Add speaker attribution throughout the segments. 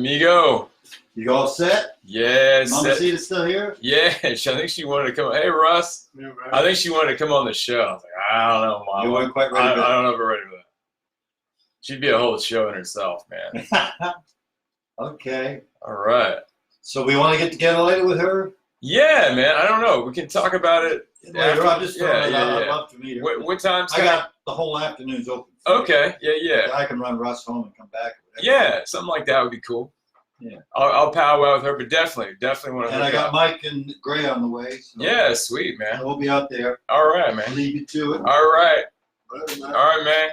Speaker 1: amigo.
Speaker 2: You all set?
Speaker 1: Yes.
Speaker 2: Mama Cita's still here?
Speaker 1: Yeah, I think she wanted to come. Hey, Russ.
Speaker 3: Yeah, right.
Speaker 1: I think she wanted to come on the show. I was like, I don't know, Mom.
Speaker 2: You weren't quite ready
Speaker 1: I
Speaker 2: for that.
Speaker 1: don't know if we're ready for that. She'd be a whole show in herself, man.
Speaker 2: Okay.
Speaker 1: All right.
Speaker 2: So we want to get together later with her?
Speaker 1: Yeah, man. I don't know. We can talk about it
Speaker 2: Later. I'm just throwing it out.
Speaker 1: yeah.
Speaker 2: I'd love to meet her.
Speaker 1: What time's
Speaker 2: I got the whole afternoon's open.
Speaker 1: Okay. Yeah.
Speaker 2: I can run Russ home and come back.
Speaker 1: Yeah, something like that would be cool.
Speaker 2: Yeah.
Speaker 1: I'll powwow with her, but definitely want to.
Speaker 2: And I got Mike and Gray on the way. So
Speaker 1: Yeah, sweet, man.
Speaker 2: we'll be out there.
Speaker 1: All right,
Speaker 2: I'll
Speaker 1: man.
Speaker 2: leave you to it.
Speaker 1: All right.
Speaker 2: Later, man.
Speaker 1: All right, man.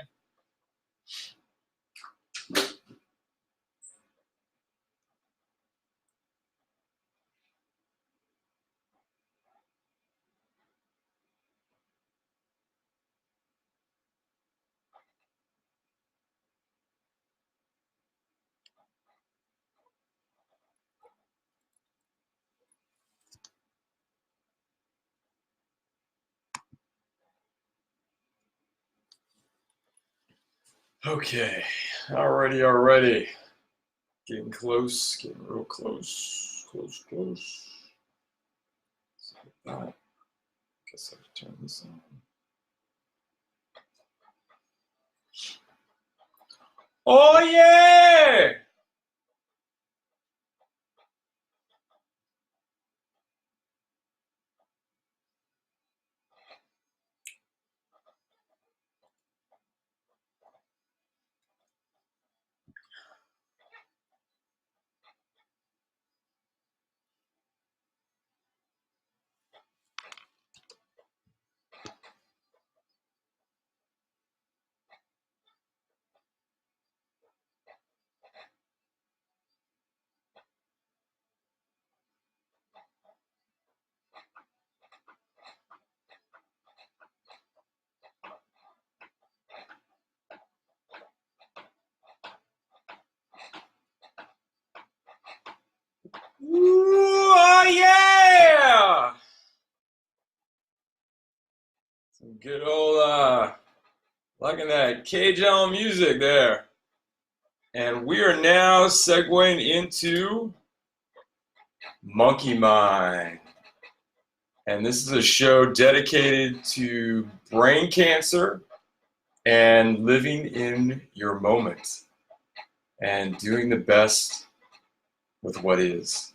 Speaker 1: Okay. Alrighty. Getting close. Getting real close. Close. Like that. Guess I can turn this on. Oh yeah! Ooh, oh yeah! Some good old liking that Cajun music there. And we are now segueing into Monkey Mind. And this is a show dedicated to brain cancer and living in your moment and doing the best with what is.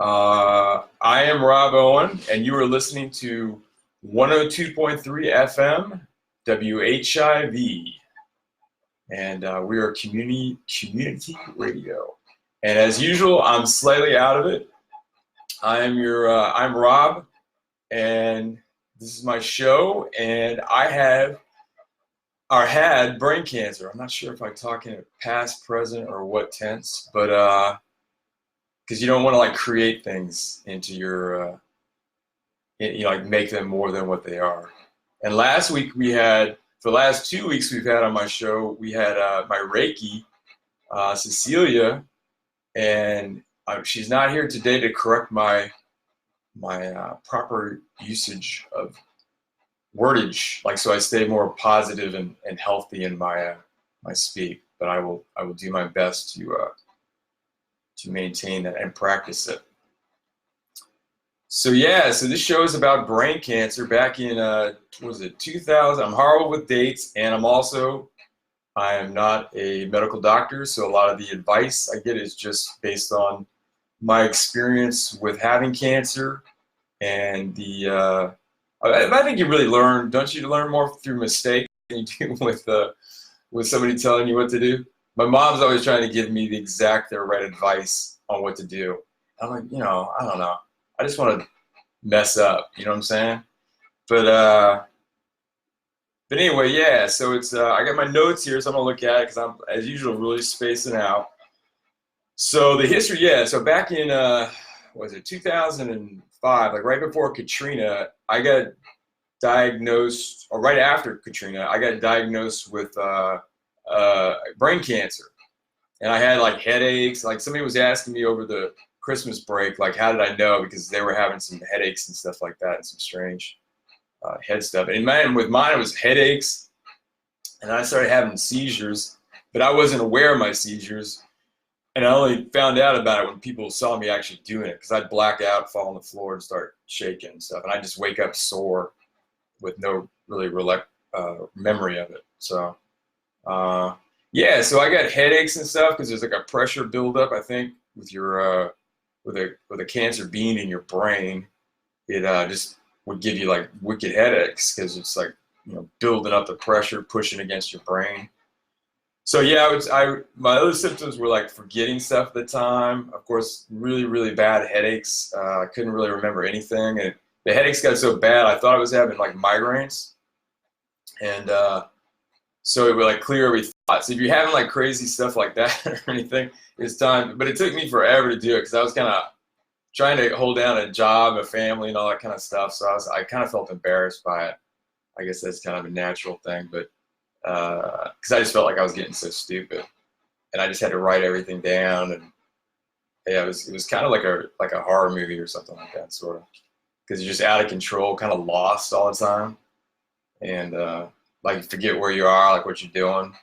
Speaker 1: I am Rob Owen, and you are listening to 102.3 FM WHIV. And we are community radio. And as usual, I'm slightly out of it. I'm Rob, and this is my show, and I had brain cancer. I'm not sure if I'm talking past, present, or what tense, but because you don't want to like create things into your, like make them more than what they are. And last week for the last 2 weeks we've had on my show, we had my Reiki, Cecilia, and she's not here today to correct my proper usage of wordage, like so I stay more positive and healthy in my my speak. But I will do my best to maintain that and practice it. So this show is about brain cancer. Back in 2000. I'm horrible with dates, and I am not a medical doctor, so a lot of the advice I get is just based on my experience with having cancer, and I think you really learn. Don't you learn more through mistake than you do with somebody telling you what to do? My mom's always trying to give me the exact right advice on what to do. I'm like, I don't know. I just want to mess up, you know what I'm saying? But anyway, so it's I got my notes here, so I'm gonna look at it because I'm, as usual, really spacing out. So the history, so back in 2005, like right before Katrina, I got diagnosed, or right after Katrina, I got diagnosed with brain cancer. And I had like headaches. Like somebody was asking me over the Christmas break, like how did I know? Because they were having some headaches and stuff like that, and some strange head stuff. And with mine, it was headaches, and I started having seizures, but I wasn't aware of my seizures. And I only found out about it when people saw me actually doing it, because I'd black out, fall on the floor, and start shaking and stuff, and I just wake up sore with no really memory of it. So uh, yeah, so I got headaches and stuff because there's like a pressure buildup, I think, with your with a cancer being in your brain. It just would give you like wicked headaches because it's like, building up the pressure, pushing against your brain. So yeah, my other symptoms were like forgetting stuff at the time. Of course, really, really bad headaches. I couldn't really remember anything, and the headaches got so bad I thought I was having like migraines, and so it would like clear every thought. So if you're having like crazy stuff like that or anything, it's time. But it took me forever to do it because I was kind of trying to hold down a job, a family, and all that kind of stuff. So I kind of felt embarrassed by it. I guess that's kind of a natural thing, but because I just felt like I was getting so stupid, and I just had to write everything down, and yeah, it was kind of like a horror movie or something like that, sort of, because you're just out of control, kind of lost all the time, and like you forget where you are, like what you're doing.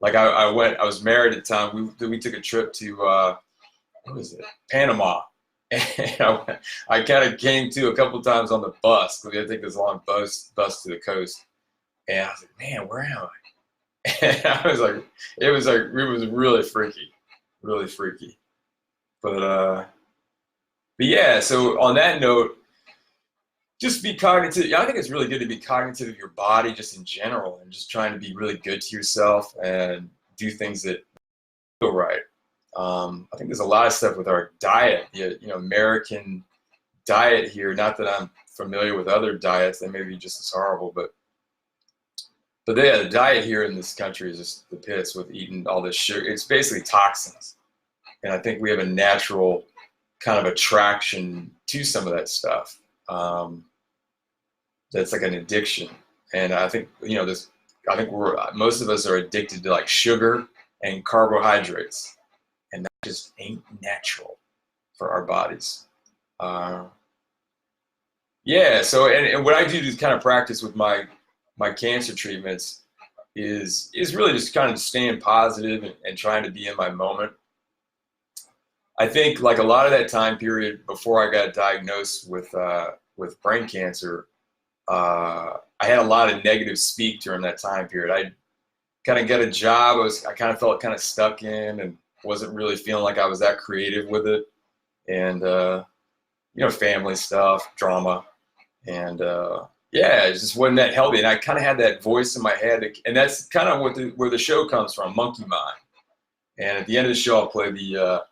Speaker 1: Like I was married at the time. We took a trip to what was it, Panama, and I kind of came to a couple times on the bus because we had to take this long bus to the coast. And I was like, man, where am I? And it was really freaky. But yeah, so on that note, just be cognitive. Yeah, I think it's really good to be cognitive of your body just in general, and just trying to be really good to yourself and do things that feel right. I think there's a lot of stuff with our diet, American diet here. Not that I'm familiar with other diets, they may be just as horrible, but yeah, the diet here in this country is just the pits with eating all this sugar. It's basically toxins. And I think we have a natural kind of attraction to some of that stuff. That's like an addiction. And I think, most of us are addicted to like sugar and carbohydrates. And that just ain't natural for our bodies. Yeah, so, and what I do to kind of practice with my cancer treatments is really just kind of staying positive and trying to be in my moment. I think like a lot of that time period before I got diagnosed with brain cancer, I had a lot of negative speak during that time period. I kind of got a job I kind of felt kind of stuck in and wasn't really feeling like I was that creative with it, and family stuff, drama, and yeah, it just wasn't that healthy. And I kind of had that voice in my head, and that's kind of where the show comes from, Monkey Mind. And at the end of the show, I'll play the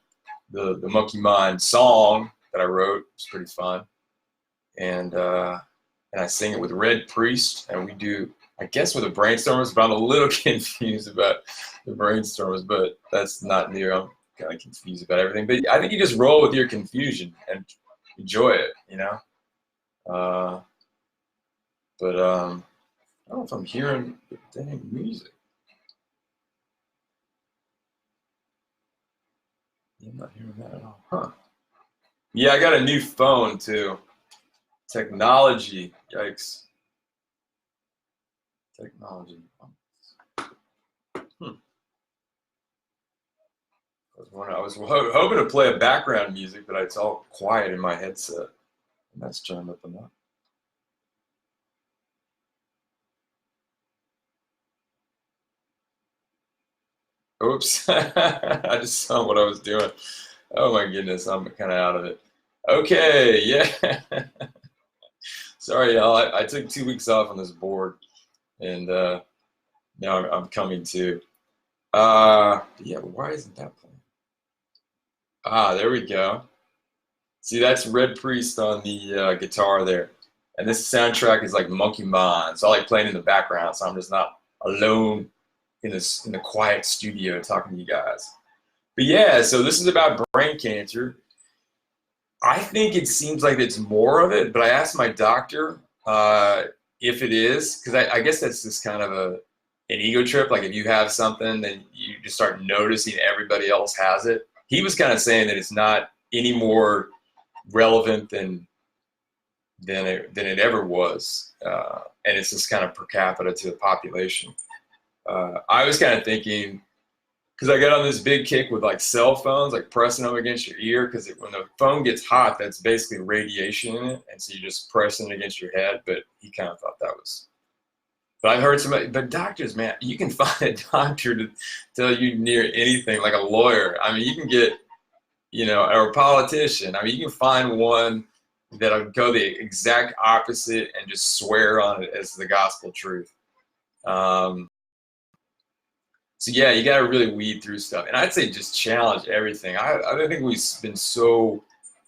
Speaker 1: Monkey Mind song that I wrote. It's pretty fun, and I sing it with Red Priest, and we do, I guess, with the Brainstormers, but I'm a little confused about the Brainstormers, but that's not new. I'm kind of confused about everything, but I think you just roll with your confusion and enjoy it, But I don't know if I'm hearing the dang music. I'm not hearing that at all. Huh. Yeah, I got a new phone too. Technology. Yikes. Technology. I was hoping to play a background music, but it's all quiet in my headset. And that's turned up enough. Oops. I just saw what I was doing. Oh my goodness, I'm kind of out of it. Okay, yeah. Sorry, y'all. I took 2 weeks off on this board, and now I'm coming to. Yeah, why isn't that playing? Ah, there we go. See, that's Red Priest on the guitar there. And this soundtrack is like Monkey Mind. So I like playing in the background, so I'm just not alone in the quiet studio talking to you guys. But yeah, so this is about brain cancer. I think it seems like it's more of it, but I asked my doctor if it is, because I guess that's just kind of an ego trip. Like if you have something, then you just start noticing everybody else has it. He was kind of saying that it's not any more relevant than it ever was, and it's just kind of per capita to the population. I was kind of thinking, because I got on this big kick with like cell phones, like pressing them against your ear, because when the phone gets hot, that's basically radiation in it, and so you're just pressing it against your head. But he kind of thought that was. But I've heard somebody, but doctors, man, you can find a doctor to tell you near anything, like a lawyer. I mean, you can get, or a politician. I mean, you can find one that'll go the exact opposite and just swear on it as the gospel truth. So yeah, you got to really weed through stuff, and I'd say just challenge everything. I think we've been so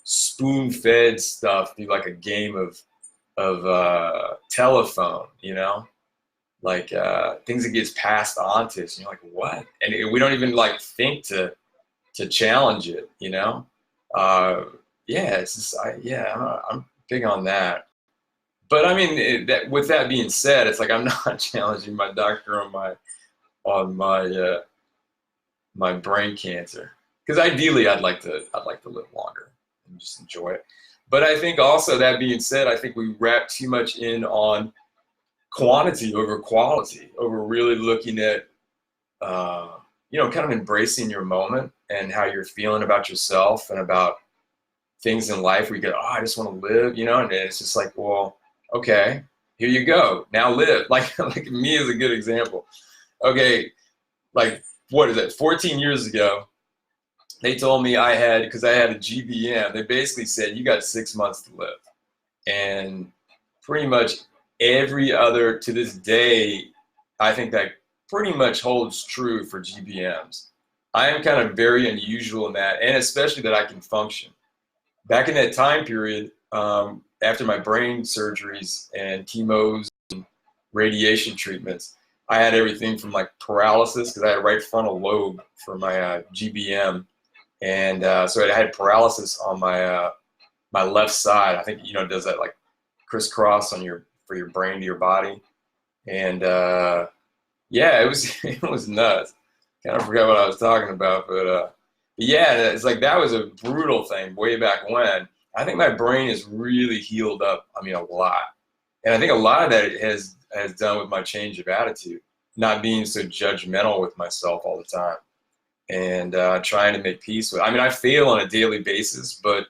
Speaker 1: spoon-fed stuff through like a game of telephone, like things that gets passed on to us. And you're like, what? And we don't even like think to challenge it, Yeah, it's just I'm big on that. But I mean, with that being said, it's like I'm not challenging my doctor on my brain cancer, because ideally I'd like to live longer and just enjoy it. But I think also, that being said, I think we wrap too much in on quantity over quality, over really looking at kind of embracing your moment and how you're feeling about yourself and about things in life where you go, oh, I just want to live, and it's just like, well, okay, here you go, now live. Like me is a good example. Okay, like, what is it, 14 years ago, they told me because I had a GBM, they basically said, you got 6 months to live. And pretty much to this day, I think that pretty much holds true for GBMs. I am kind of very unusual in that, and especially that I can function. Back in that time period, after my brain surgeries and chemos and radiation treatments, I had everything from like paralysis, because I had right frontal lobe for my GBM, and so I had paralysis on my left side. I think it does that like crisscross for your brain to your body, and it was nuts. Kind of forgot what I was talking about, but yeah, it's like that was a brutal thing way back when. I think my brain is really healed up. I mean, a lot, and I think a lot of that has done with my change of attitude, not being so judgmental with myself all the time, and trying to make peace with. I mean, I fail on a daily basis, but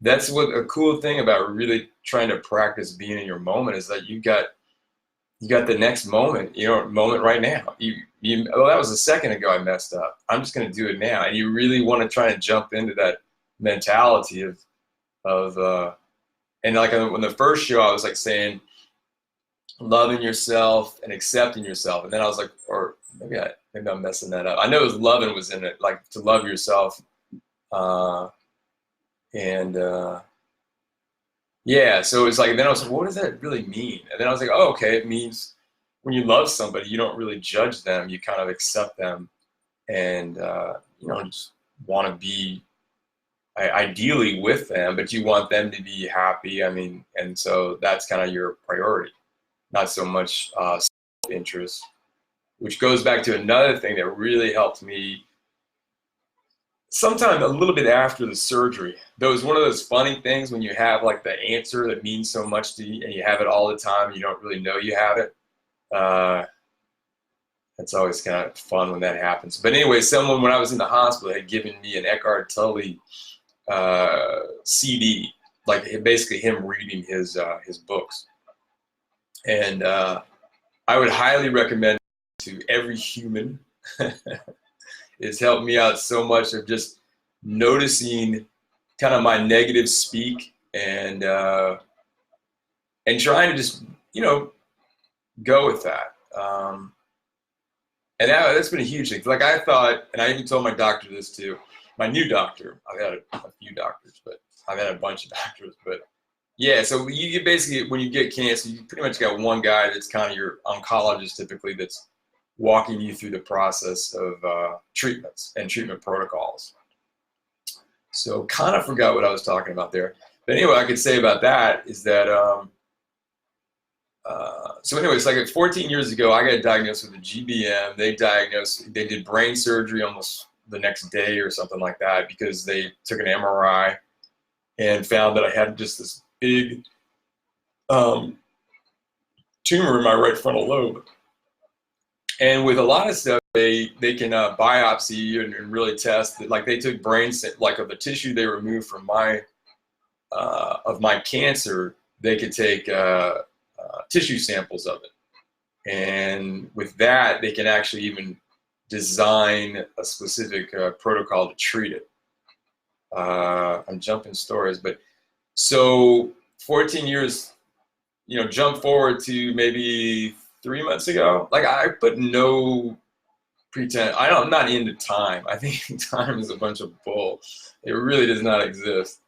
Speaker 1: that's what a cool thing about really trying to practice being in your moment is that you got the next moment, moment right now. That was a second ago I messed up. I'm just going to do it now. And you really want to try and jump into that mentality of and like on the first show, I was like saying, loving yourself and accepting yourself. And then I was like, or maybe I'm messing that up. I know it was loving was in it, like to love yourself. Yeah, so it's like, then I was like, what does that really mean? And then I was like, oh, okay, it means when you love somebody, you don't really judge them. You kind of accept them and, just want to be ideally with them, but you want them to be happy. I mean, and so that's kind of your priority, not so much self-interest, which goes back to another thing that really helped me sometime a little bit after the surgery. That was one of those funny things when you have like the answer that means so much to you and you have it all the time and you don't really know you have it. That's always kind of fun when that happens. But anyway, someone when I was in the hospital had given me an Eckhart Tolle CD, like basically him reading his books. And I would highly recommend it to every human. It's helped me out so much of just noticing kind of my negative speak and trying to just go with that. And that's been a huge thing. Like I thought, and I even told my doctor this too. My new doctor. I've had a few doctors, but I've had a bunch of doctors. But yeah, so you basically, when you get cancer, you pretty much got one guy that's kind of your oncologist typically, that's walking you through the process of treatments and treatment protocols. So kind of forgot what I was talking about there. But anyway, I could say about that is that, so anyway, it's like 14 years ago, I got diagnosed with a GBM. They did brain surgery almost the next day or something like that, because they took an MRI and found that I had just this big tumor in my right frontal lobe. And with a lot of stuff, they can biopsy you and really test that. Like they took like of the tissue they removed from my of my cancer, they could take tissue samples of it, and with that they can actually even design a specific protocol to treat it. I'm jumping stories, but so 14 years, jump forward to maybe 3 months ago. Like I put no pretend. I'm not into time. I think time is a bunch of bull. It really does not exist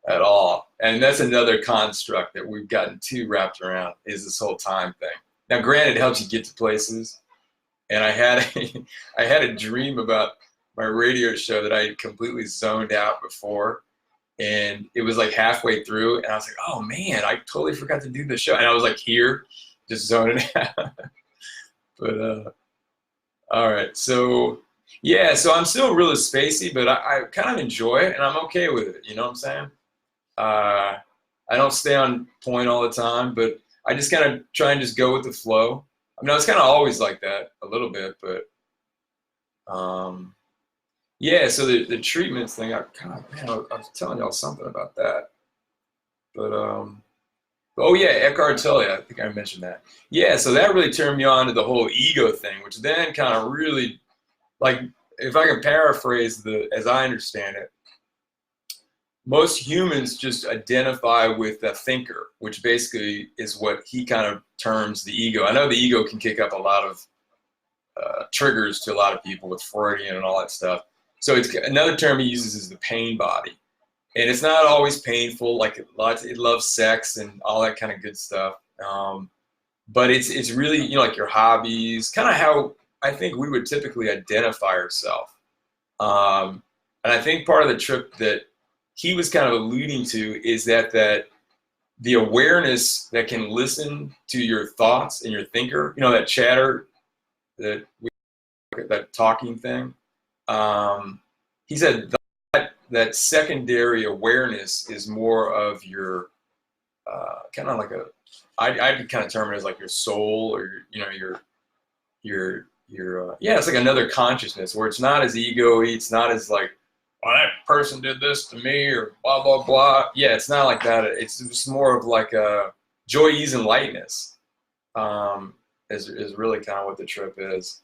Speaker 1: at all. And that's another construct that we've gotten too wrapped around, is this whole time thing. Now, granted, it helps you get to places. And I had a dream about my radio show that I had completely zoned out before. And it was like halfway through, and I was like, oh man, I totally forgot to do the show. And I was like here, just zoning out. But all right, so yeah, so I'm still really spacey, but I kind of enjoy it, and I'm okay with it. You know what I'm saying? I don't stay on point all the time, but I just kind of try and just go with the flow. I mean, I was kind of always like that a little bit, but yeah. So the treatments thing, I was telling y'all something about that, but oh yeah, Eckhart Tolle, I think I mentioned that. Yeah, so that really turned me on to the whole ego thing, which then kind of really, like, if I can paraphrase as I understand it, most humans just identify with a thinker, which basically is what he kind of terms the ego. I know the ego can kick up a lot of triggers to a lot of people with Freudian and all that stuff. So it's another term he uses is the pain body. And it's not always painful, like it loves sex and all that kind of good stuff. But it's really, like your hobbies, kind of how I think we would typically identify ourselves. And I think part of the trip that he was kind of alluding to is that the awareness that can listen to your thoughts and your thinker, that chatter, that talking thing. He said that secondary awareness is more of your kind of like I'd kind of term it as like your soul, or your yeah, it's like another consciousness where it's not as ego-y. It's not as like, well, that person did this to me, or blah blah blah. Yeah, it's not like that. It's just more of like a joy, ease, and lightness. Is really kind of what the trip is.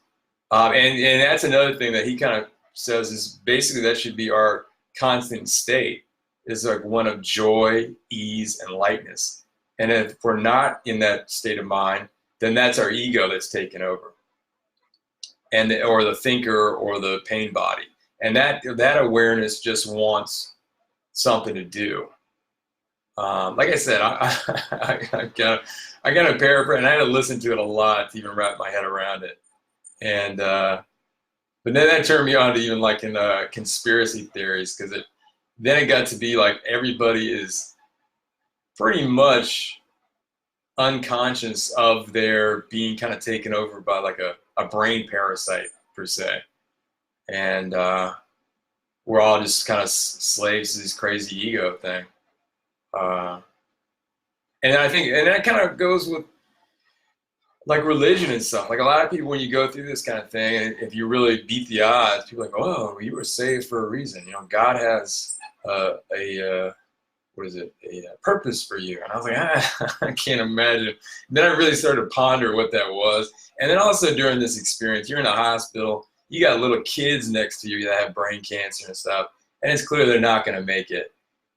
Speaker 1: And that's another thing that he kind of says is basically that should be our constant state, is like one of joy, ease, and lightness. And if we're not in that state of mind, then that's our ego that's taken over, or the thinker, or the pain body. And that awareness just wants something to do. Like I said, I got to paraphrase, and I had to listen to it a lot to even wrap my head around it. And but then that turned me on to even like in conspiracy theories, because then it got to be like everybody is pretty much unconscious of their being kind of taken over by like a brain parasite per se, and we're all just kind of slaves to this crazy ego thing. And I think, and that kind of goes with like religion and stuff. Like a lot of people, when you go through this kind of thing, if you really beat the odds, people are like, oh, you were saved for a reason. God has a purpose for you. And I was like, I can't imagine. And then I really started to ponder what that was. And then also during this experience, you're in a hospital, you got little kids next to you that have brain cancer and stuff, and it's clear they're not going to make it.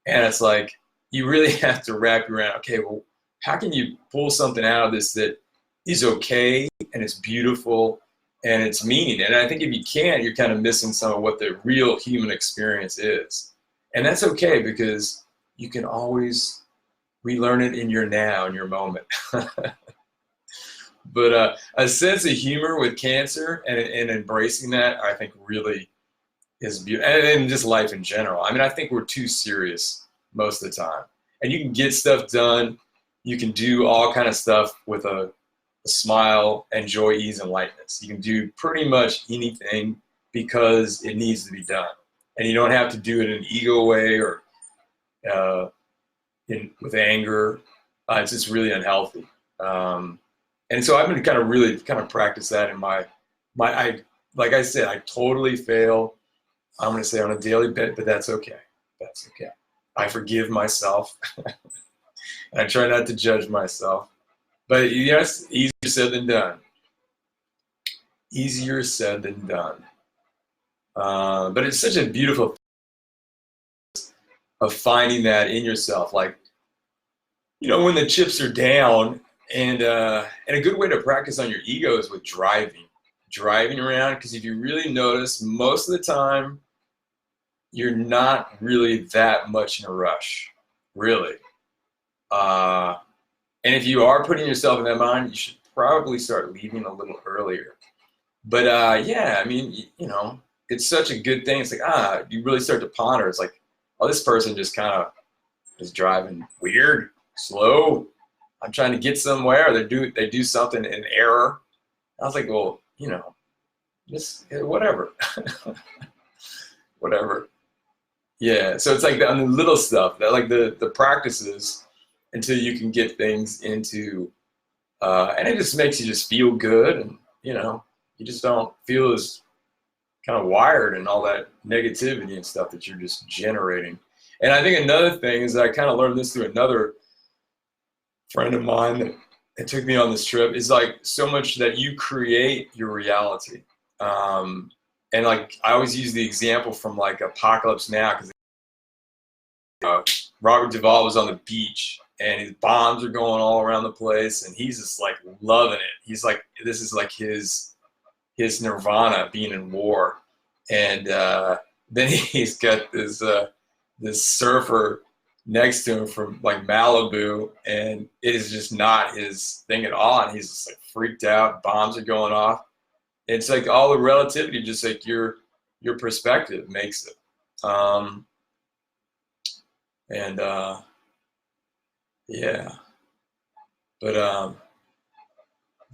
Speaker 1: And it's like, you really have to wrap your around, okay, well, how can you pull something out of this that is okay and it's beautiful and it's meaning? And I think if you can't, you're kind of missing some of what the real human experience is. And that's okay, because you can always relearn it in your now, in your moment. But a sense of humor with cancer and embracing that, I think really is beautiful. And just life in general. I mean, I think we're too serious most of the time. And you can get stuff done. You can do all kind of stuff with a smile and joy, ease, and lightness. You can do pretty much anything because it needs to be done. And you don't have to do it in an ego way or with anger. It's just really unhealthy. And so I've been really practice that in my like I said, I totally fail. I'm going to say on a daily bit, but that's okay. That's okay. I forgive myself. And I try not to judge myself. But yes, easier said than done. Easier said than done. But it's such a beautiful thing of finding that in yourself. Like, you know, when the chips are down, and a good way to practice on your ego is with driving around. Because if you really notice, most of the time, you're not really that much in a rush, really. And if you are putting yourself in that mind, you should probably start leaving a little earlier. But yeah, I mean, you know, it's such a good thing. It's like, you really start to ponder. It's like, oh, this person just kind of is driving weird, slow. I'm trying to get somewhere. They do something in error. I was like, well, you know, just whatever, whatever. Yeah. So it's like on the little stuff, that like the practices until you can get things into, and it just makes you just feel good, and you know, you just don't feel as kind of wired and all that negativity and stuff that you're just generating. And I think another thing is that I kind of learned this through another friend of mine that took me on this trip, is like so much that you create your reality. And like I always use the example from like Apocalypse Now, because Robert Duvall was on the beach and his bombs are going all around the place, and he's just like loving it. He's like, this is like his nirvana, being in war. And then he's got this surfer next to him from like Malibu, and it is just not his thing at all, and he's just like freaked out. Bombs are going off. It's like all the relativity, just like your perspective makes it. Yeah, but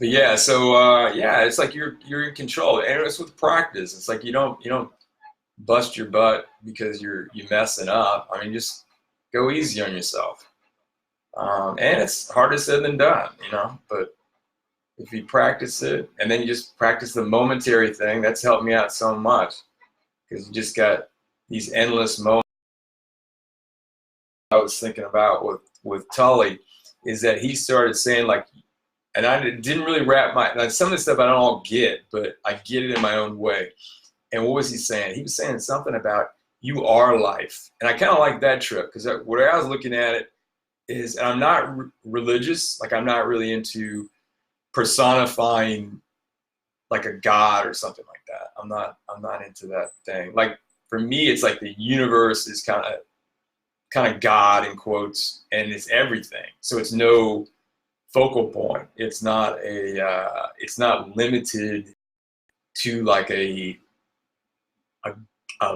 Speaker 1: yeah, so yeah, it's like you're in control, and it's with practice. It's like you don't bust your butt because you're messing up. I mean, just go easy on yourself. And it's harder said than done, you know. But if you practice it, and then you just practice the momentary thing, that's helped me out so much, because you just got these endless moments. I was thinking about with Tully is that he started saying like, and I didn't really wrap like some of the stuff I don't all get, but I get it in my own way. And what was he saying? He was saying something about you are life. And I kind of like that trip, because what I was looking at it is, and I'm not religious, like I'm not really into personifying like a god or something like that. I'm not into that thing. Like for me, it's like the universe is kind of God in quotes, and it's everything. So it's no focal point. It's not limited to like a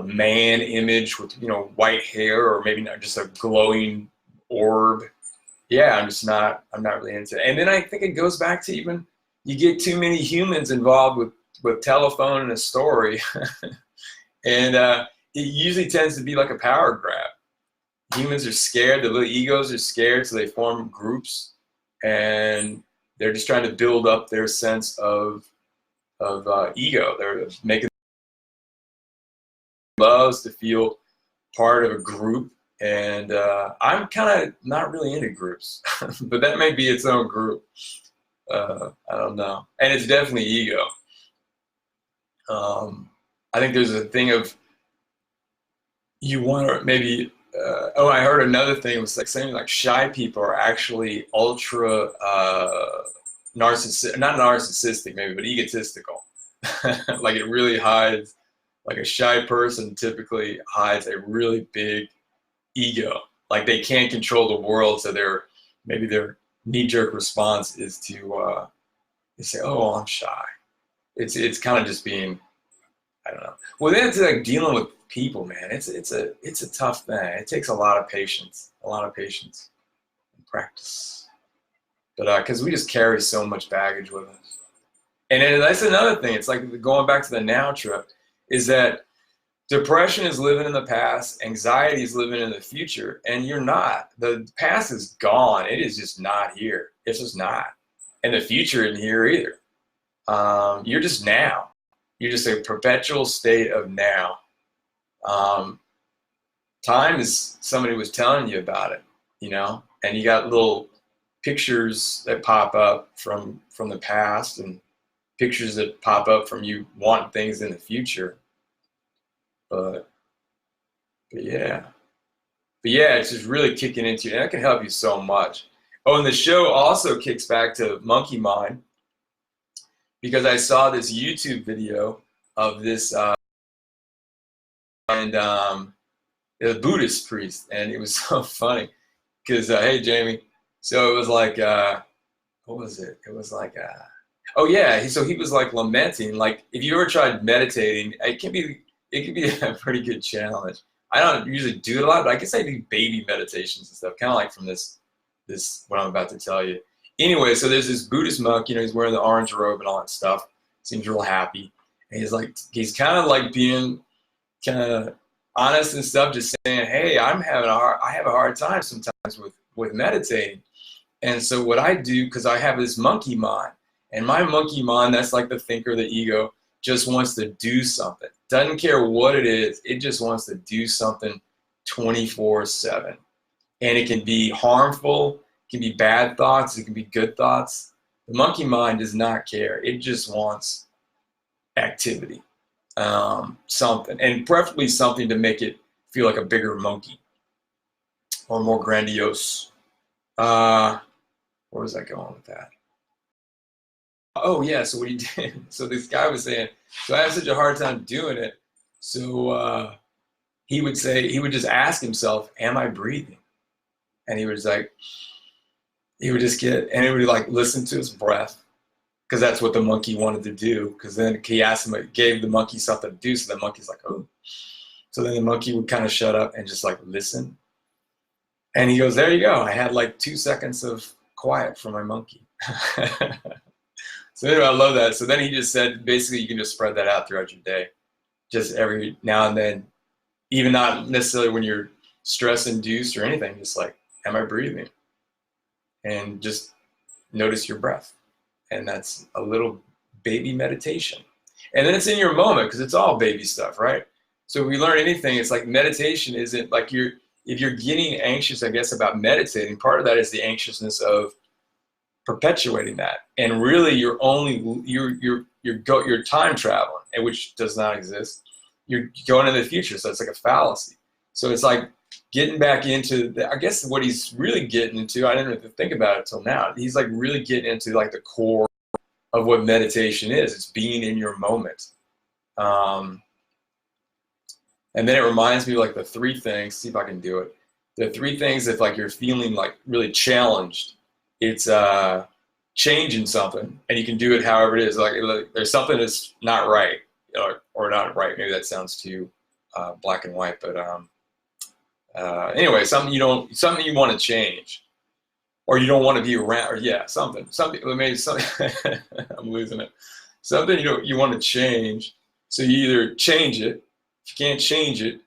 Speaker 1: man image with, you know, white hair, or maybe not just a glowing orb. Yeah, I'm not really into it. And then I think it goes back to, even you get too many humans involved with telephone and a story, and it usually tends to be like a power grab. Humans are scared, the little egos are scared, so they form groups, and they're just trying to build up their sense of ego. They're making loves to feel part of a group, and I'm kind of not really into groups, but that may be its own group. I don't know, and it's definitely ego. I think there's a thing of you want to maybe. I heard another thing. It was like saying like shy people are actually ultra not narcissistic maybe, but egotistical. Like it really hides. Like a shy person typically hides a really big ego. Like they can't control the world, so their knee-jerk response is to say, "Oh, I'm shy." It's kind of just being, I don't know. Well, then it's like dealing with people, man. It's a tough thing. It takes a lot of patience, and practice. But because we just carry so much baggage with us, and then that's another thing. It's like going back to the now trip, is that depression is living in the past, anxiety is living in the future, and you're not. The past is gone. It is just not here. It's just not, and the future isn't here either. You're just now. you're just a perpetual state of now. Time is somebody was telling you about it, you know, and you got little pictures that pop up from the past and pictures that pop up from you wanting things in the future. But yeah. But yeah, it's just really kicking into you, and that can help you so much. Oh, and the show also kicks back to monkey mind because I saw this YouTube video of this and a Buddhist priest, and it was so funny because hey Jamie, so it was like what was it? It was like oh yeah, so he was like lamenting, like if you ever tried meditating, it can be a pretty good challenge. I don't usually do it a lot, but I guess I do baby meditations and stuff, kind of like from this what I'm about to tell you. Anyway, so there's this Buddhist monk, you know, he's wearing the orange robe and all that stuff, seems real happy, and he's kind of like being kind of honest and stuff, just saying, hey, I have a hard time sometimes with meditating. And so what I do, because I have this monkey mind, and my monkey mind, that's like the thinker, the ego, just wants to do something. Doesn't care what it is. It just wants to do something 24/7. And it can be harmful. It can be bad thoughts. It can be good thoughts. The monkey mind does not care. It just wants activity, something, and preferably something to make it feel like a bigger monkey or more grandiose. Where was I going with that? Oh yeah, so what he did, so this guy was saying, so I have such a hard time doing it. So he would just ask himself, am I breathing? And he would just get, and he would like listen to his breath, because that's what the monkey wanted to do. Because then he asked him, it gave the monkey something to do, so the monkey's like, oh. So then the monkey would kind of shut up and just like listen. And he goes, there you go. I had like 2 seconds of quiet for my monkey. So anyway, I love that. So then he just said, basically, you can just spread that out throughout your day, just every now and then, even not necessarily when you're stress-induced or anything, just like, am I breathing? And just notice your breath. And that's a little baby meditation. And then it's in your moment, because it's all baby stuff, right? So if we learn anything, it's like meditation isn't like if you're getting anxious, I guess, about meditating, part of that is the anxiousness of perpetuating that, and really you're time traveling, and which does not exist. You're going into the future, so it's like a fallacy. So it's like getting back into I guess what he's really getting into, I didn't have to think about it till now, he's like really getting into like the core of what meditation is. It's being in your moment. And then it reminds me of like the 3 things, see if I can do it, the 3 things if like you're feeling like really challenged. It's changing something, and you can do it however it is. Like there's something that's not right, or not right. Maybe that sounds too black and white, but anyway, something you want to change, or you don't want to be around, or yeah, something. Maybe something. I'm losing it. Something you want to change. So you either change it. If you can't change it,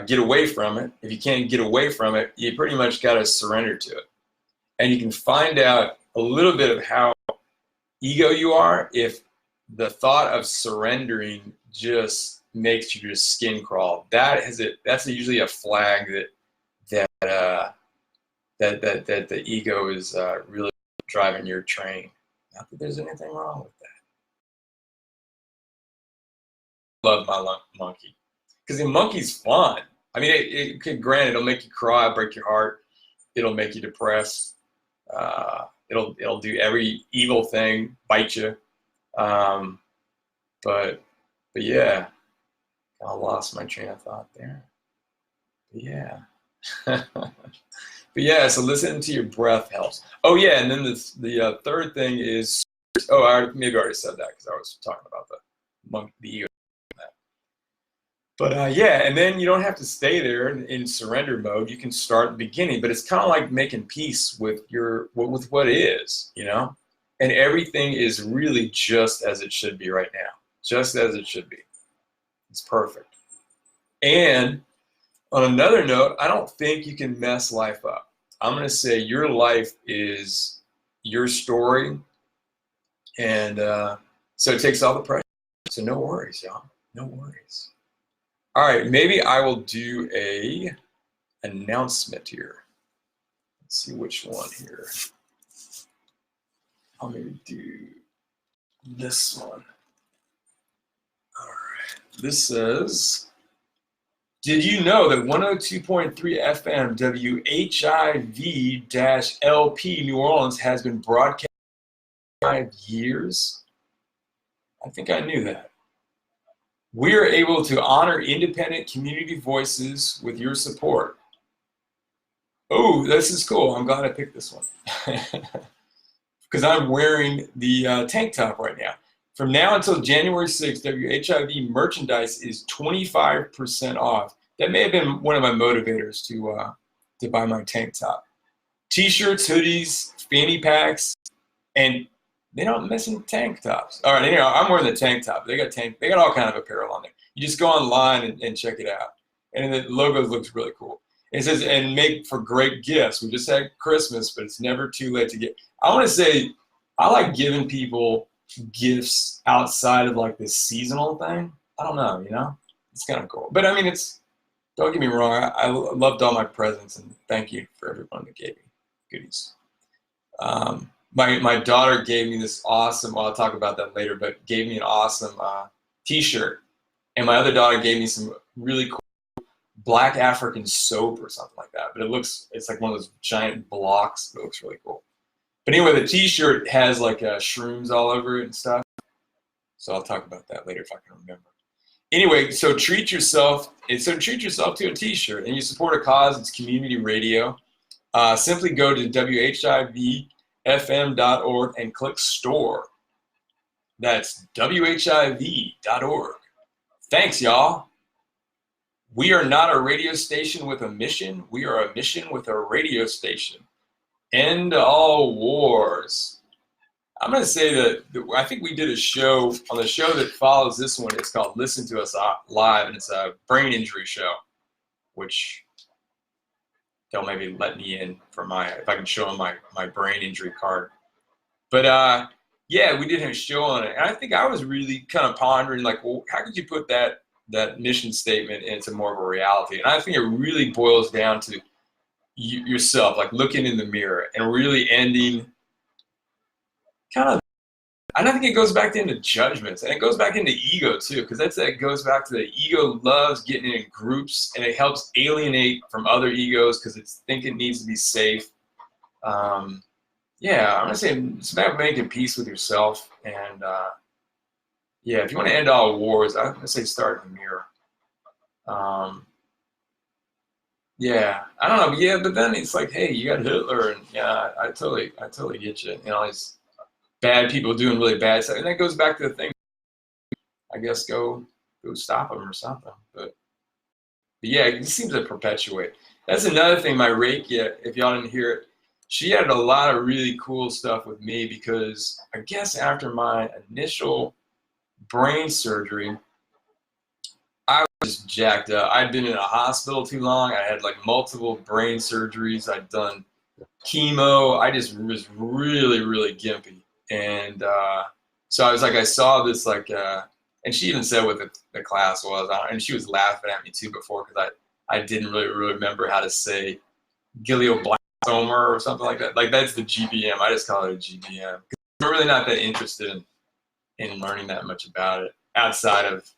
Speaker 1: get away from it. If you can't get away from it, you pretty much got to surrender to it. And you can find out a little bit of how ego you are if the thought of surrendering just makes your skin crawl. That's usually a flag that the ego is really driving your train. Not that there's anything wrong with that. Love my monkey, because the monkey's fun. I mean, granted, it'll make you cry, break your heart, it'll make you depressed. It'll do every evil thing, bite you. But yeah, I lost my train of thought there. But yeah. But yeah, so listening to your breath helps. Oh yeah, and then the 3rd thing is, I maybe already said that because I was talking about the ego. But yeah, and then you don't have to stay there in surrender mode. You can start at the beginning, but it's kind of like making peace with what is, and everything is really just as it should be right now, just as it should be. It's perfect. And on another note, I don't think you can mess life up. I'm going to say your life is your story, and so it takes all the pressure. So no worries, y'all. No worries. All right, maybe I will do a announcement here. Let's see which one here. I'll maybe do this one. All right. This says, did you know that 102.3 FM WHIV-LP New Orleans has been broadcast for 5 years? I think I knew that. We are able to honor independent community voices with your support. Oh, this is cool. I'm glad I picked this one. Because I'm wearing the tank top right now. From now until January 6th, WHIV merchandise is 25% off. That may have been one of my motivators to buy my tank top. T-shirts, hoodies, fanny packs, and they don't mention tank tops. All right, anyway, I'm wearing the tank top. They got all kind of apparel on there. You just go online and check it out. And the logo looks really cool. It says, and make for great gifts. We just had Christmas, but it's never too late to get. I want to say, I like giving people gifts outside of like this seasonal thing. I don't know, it's kind of cool. But I mean, don't get me wrong. I loved all my presents, and thank you for everyone that gave me goodies. My daughter gave me this awesome, well, I'll talk about that later, but gave me an awesome t-shirt. And my other daughter gave me some really cool black African soap or something like that. But it's like one of those giant blocks. It looks really cool. But anyway, the t-shirt has like shrooms all over it and stuff. So I'll talk about that later if I can remember. Anyway, so treat yourself to a t-shirt and you support a cause. It's community radio. Simply go to WHIVFM.org and click store. That's WHIV.org. Thanks, y'all. We are not a radio station with a mission. We are a mission with a radio station. End all wars. I'm going to say that I think we did a show on the show that follows this one. It's called Listen to Us Live, and it's a brain injury show, which they'll maybe let me in for if I can show them my brain injury card. But yeah, we did have a show on it. And I think I was really kind of pondering, like, well, how could you put that mission statement into more of a reality? And I think it really boils down to yourself, like looking in the mirror and really ending kind of, I don't think it goes back into judgments, and it goes back into ego too, because that goes back to the ego loves getting in groups, and it helps alienate from other egos because it's thinking it needs to be safe. Yeah, I'm gonna say it's about making peace with yourself, and yeah, if you want to end all wars, I'm gonna say start in the mirror. Yeah, I don't know, but yeah, but then it's like, hey, you got Hitler, and yeah, I totally get you. These bad people doing really bad stuff, and that goes back to the thing. I guess go stop them or something. But yeah, it just seems to perpetuate. That's another thing. My Reiki, if y'all didn't hear it, she had a lot of really cool stuff with me because I guess after my initial brain surgery, I was just jacked up. I'd been in a hospital too long. I had like multiple brain surgeries. I'd done chemo. I just was really, really gimpy. And so I was like, I saw this like, and she even said what the class was, and she was laughing at me too before because I didn't really remember how to say glioblastoma or something like that. Like that's the GBM. I just call it a GBM. I'm really not that interested in learning that much about it outside of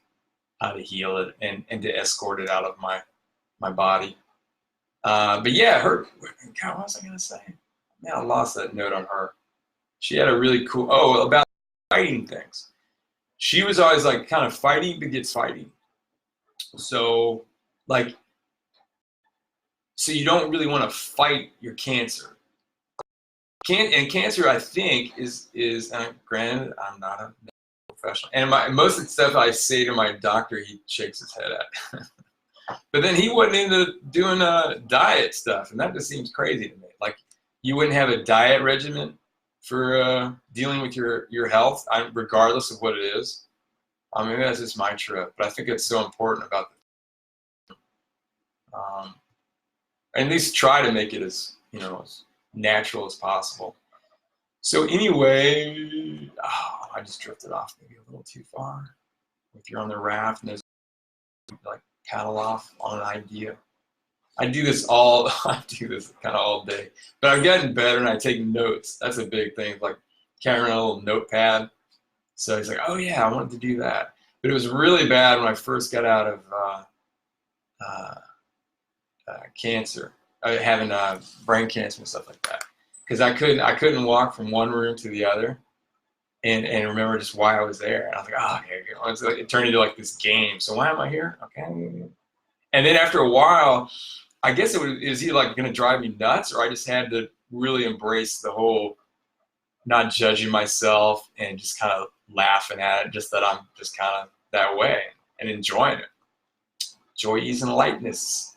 Speaker 1: how to heal it and to escort it out of my body. But yeah, God, what was I gonna say? Man, I lost that note on her. She had a really cool, about fighting things. She was always like kind of fighting begets fighting. So so you don't really want to fight your cancer. And cancer, I think, is granted, I'm not a professional. And most of the stuff I say to my doctor, he shakes his head at. But then he wasn't into doing diet stuff, and that just seems crazy to me. Like you wouldn't have a diet regimen for dealing with your health, regardless of what it is. Maybe that's just my trip, but I think it's so important about at least try to make it as as natural as possible. So anyway, I just drifted off maybe a little too far. if you're on the raft and there's like paddle off on an idea. I do this kind of all day, but I've gotten better and I take notes. That's a big thing, like carrying a little notepad. So he's like, oh yeah, I wanted to do that. But it was really bad when I first got out of uh, cancer, having brain cancer and stuff like that. Because I couldn't walk from one room to the other, and remember just why I was there. And I was like, oh, okay. It turned into like this game. So why am I here? Okay. And then after a while, I guess it was either like going to drive me nuts, or I just had to really embrace the whole not judging myself and just kind of laughing at it, just that I'm just kind of that way and enjoying it. Joy, ease, and lightness.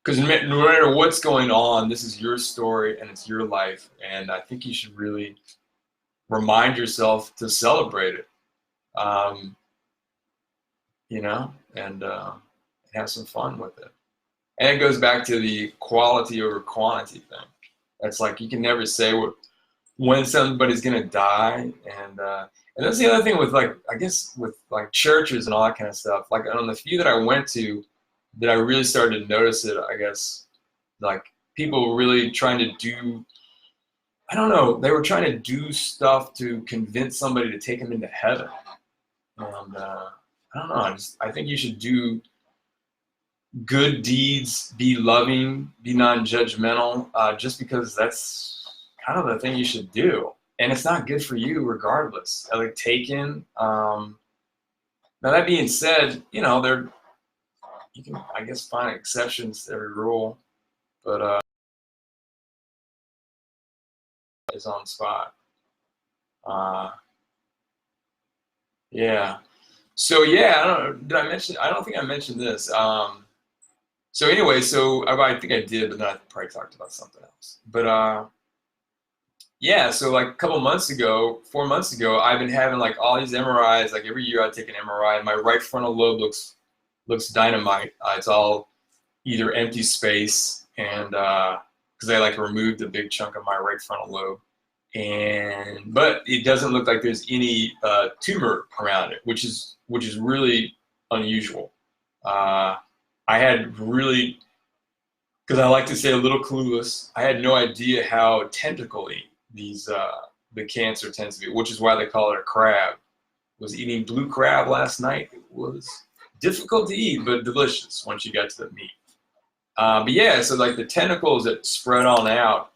Speaker 1: Because no matter what's going on, this is your story and it's your life. And I think you should really remind yourself to celebrate it, and have some fun with it. And it goes back to the quality over quantity thing. It's like you can never say when somebody's gonna die, and that's the other thing with like, I guess with like churches and all that kind of stuff. Like on the few that I went to, that I really started to notice it. I guess like people were really trying to do. I don't know. They were trying to do stuff to convince somebody to take them into heaven, and I don't know. I think you should do good deeds, be loving, be non-judgmental, just because that's kind of the thing you should do. And it's not good for you regardless. Like taken. Now that being said, you can, I guess, find exceptions to every rule, but is on spot. Yeah. So yeah, I don't know. Did I mention? I don't think I mentioned this. So anyway, I think I did, but then I probably talked about something else. But yeah, so like a couple months ago, 4 months ago, I've been having like all these MRIs. Like every year I take an MRI. My right frontal lobe looks dynamite. It's all either empty space, and because I like removed a big chunk of my right frontal lobe, but it doesn't look like there's any tumor around it, which is really unusual. I had really, because I like to say a little clueless, I had no idea how tentacly the cancer tends to be, which is why they call it a crab. Was eating blue crab last night. It was difficult to eat, but delicious once you got to the meat. But yeah, so like the tentacles that spread on out,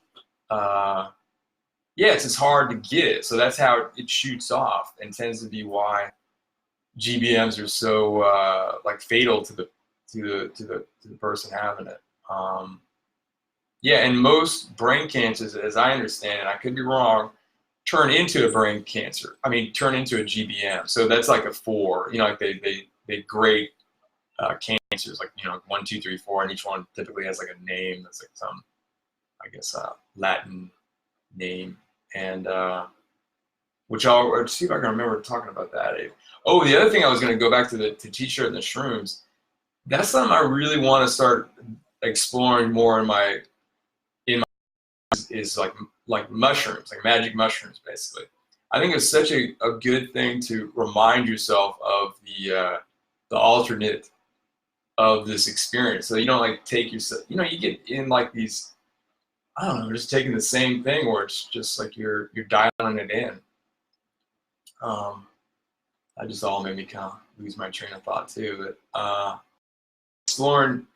Speaker 1: yeah, it's just hard to get it. So that's how it shoots off, and tends to be why GBMs are so like fatal to the person having it. Yeah, and most brain cancers, as I understand it, I could be wrong, turn into a brain cancer. I mean, turn into a GBM. So that's like a 4. Like they grade cancers, like 1, 2, 3, 4, and each one typically has like a name that's like some, I guess, Latin name, and which I'll see if I can remember talking about that. Oh, the other thing I was going to go back to the t-shirt and the shrooms. That's something I really want to start exploring more in my is like mushrooms, like magic mushrooms, basically. I think it's such a good thing to remind yourself of the alternate of this experience. So you don't like take yourself, you get in like these, I don't know, just taking the same thing where it's just like you're dialing it in. That just all made me kind of lose my train of thought too. But exploring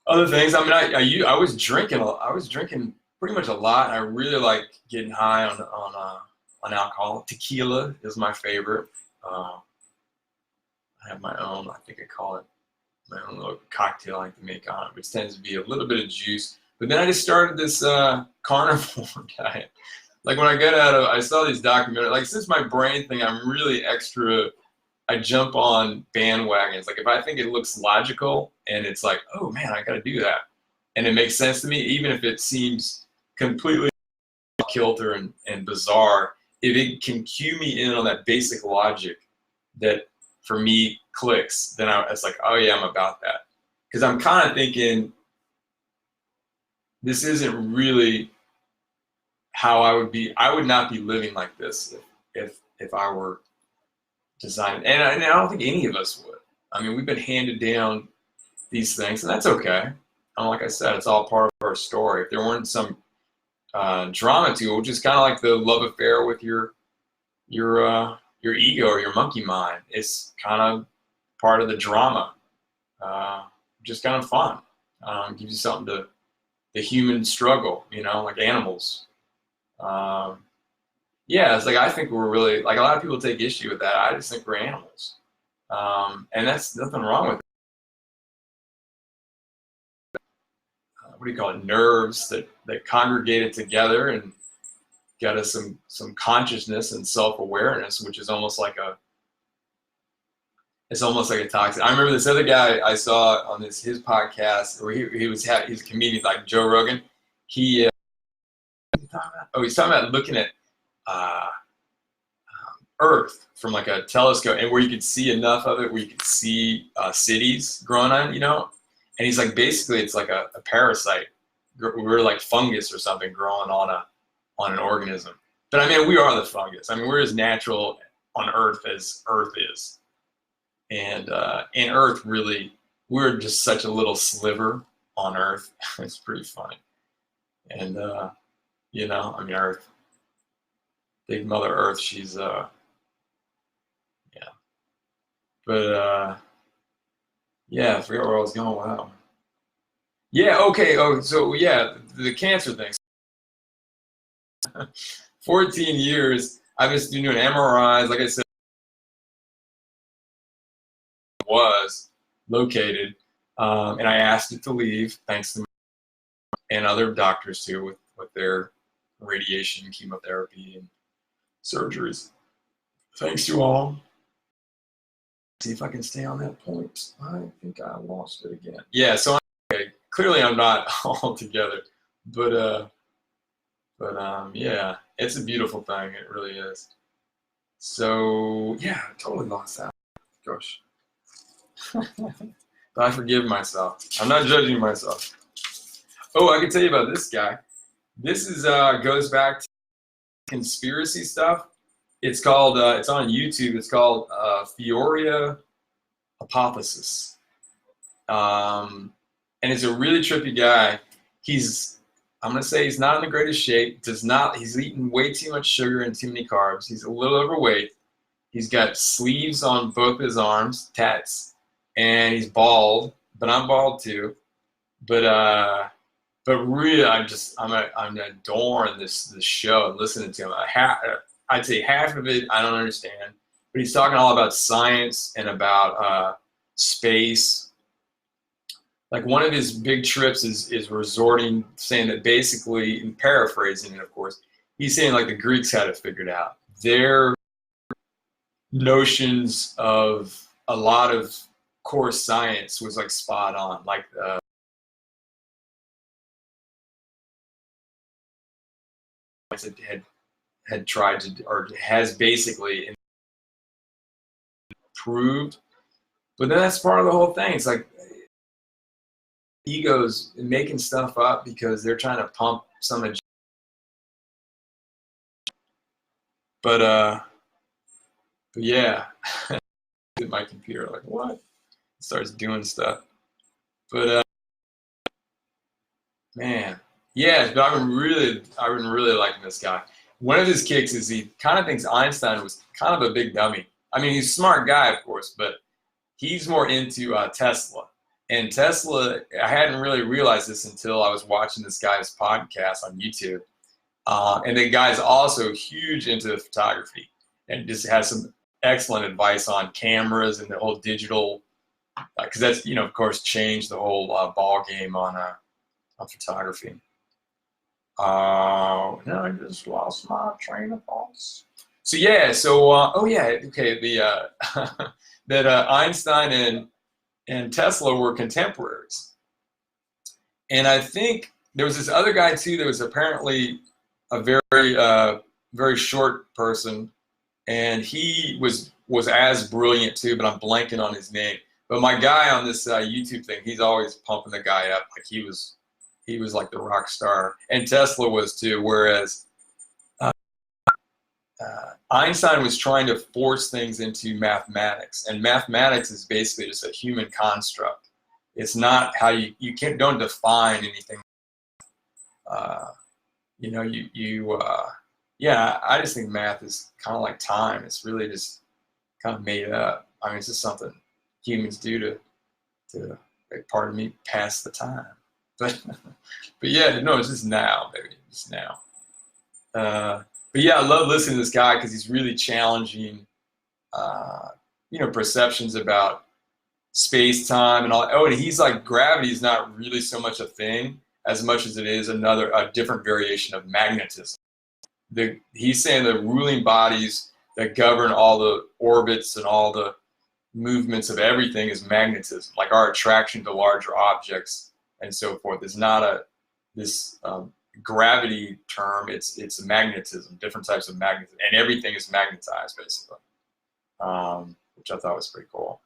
Speaker 1: other things. I mean, I was drinking pretty much a lot. And I really like getting high on alcohol. Tequila is my favorite. I have my own. I think I call it my own little cocktail I like to make on it, which tends to be a little bit of juice. But then I just started this carnivore diet. Like when I saw these documentaries. Like since my brain thing, I'm really extra. I jump on bandwagons. Like if I think it looks logical and it's like, oh man, I got to do that, and it makes sense to me, even if it seems completely kilter and bizarre, if it can cue me in on that basic logic that for me clicks, then it's like, oh yeah, I'm about that. Because I'm kind of thinking this isn't really how I would be. I would not be living like this if I were design. And I don't think any of us would. I mean, we've been handed down these things, and that's okay. Like I said, it's all part of our story. If there weren't some drama to it, which is kind of like the love affair with your ego or your monkey mind, it's kind of part of the drama. Just kind of fun. Gives you something to the human struggle, like animals. Yeah, it's like I think we're really like a lot of people take issue with that. I just think we're animals, and that's nothing wrong with it. What do you call it? Nerves that congregated together and got us some consciousness and self-awareness, which is almost like a toxic. I remember this other guy I saw on his podcast where he's a comedian like Joe Rogan. He's talking about looking at Earth from like a telescope, and where you could see enough of it where you could see cities growing on, and he's like, basically it's like a parasite. We're like fungus or something growing on an organism. But I mean, we are the fungus. I mean, we're as natural on Earth as Earth is. And in Earth, really, we're just such a little sliver on Earth. It's pretty funny. And, I mean, Earth, big Mother Earth, she's, yeah. But, yeah, I forgot where I was going with that one. Yeah, okay. Oh, so, yeah, the cancer thing. 14 years, I've just been doing MRIs, like I said, was located, and I asked it to leave, thanks to me and other doctors too, with their radiation, chemotherapy, and surgeries. Thanks to all. See if I can stay on that point. I think I lost it again. Yeah, so okay, clearly I'm not all together, but yeah, it's a beautiful thing. It really is. So yeah, I totally lost that. Gosh. But I forgive myself. I'm not judging myself. Oh, I can tell you about this guy. This is goes back to conspiracy stuff. It's called. It's on YouTube. It's called Fioria Hypothesis. And it's a really trippy guy. I'm gonna say he's not in the greatest shape. He's eating way too much sugar and too many carbs. He's a little overweight. He's got sleeves on both his arms, tats, and he's bald. But I'm bald too. But really, I'm adoring this show and listening to him. I'd say half of it I don't understand, but he's talking all about science and about space. Like one of his big trips is saying that basically, and paraphrasing it, of course, he's saying like the Greeks had it figured out. Their notions of a lot of core science was like spot on. Like had tried to, or has basically proved. But then that's part of the whole thing. It's like egos making stuff up because they're trying to pump some agenda. But yeah, my computer like what? It starts doing stuff. But man, yeah, but I've been really liking this guy. One of his kicks is he kind of thinks Einstein was kind of a big dummy. I mean, he's a smart guy, of course, but he's more into Tesla. And Tesla, I hadn't really realized this until I was watching this guy's podcast on YouTube. And the guy's also huge into photography and just has some excellent advice on cameras and the whole digital, because that's, of course, changed the whole ball game on photography. Now I just lost my train of thoughts. So yeah, okay, the that Einstein and Tesla were contemporaries, and I think there was this other guy too that was apparently a very short person, and he was as brilliant too, but I'm blanking on his name. But my guy on this YouTube thing, he's always pumping the guy up like he was like the rock star, and Tesla was too. Whereas Einstein was trying to force things into mathematics, and mathematics is basically just a human construct. It's not how you don't define anything. You know, yeah, I just think math is kind of like time. It's really just kind of made up. I mean, it's just something humans do to like, pardon me, pass the time. But yeah, no, it's just now, baby, just now. But yeah, I love listening to this guy because he's really challenging, you know, perceptions about space time and all. Oh, and he's like, gravity is not really so much a thing as much as it is a different variation of magnetism. He's saying the ruling bodies that govern all the orbits and all the movements of everything is magnetism, like our attraction to larger objects and so forth. It's not this gravity term. It's magnetism, different types of magnetism, and everything is magnetized basically, which I thought was pretty cool.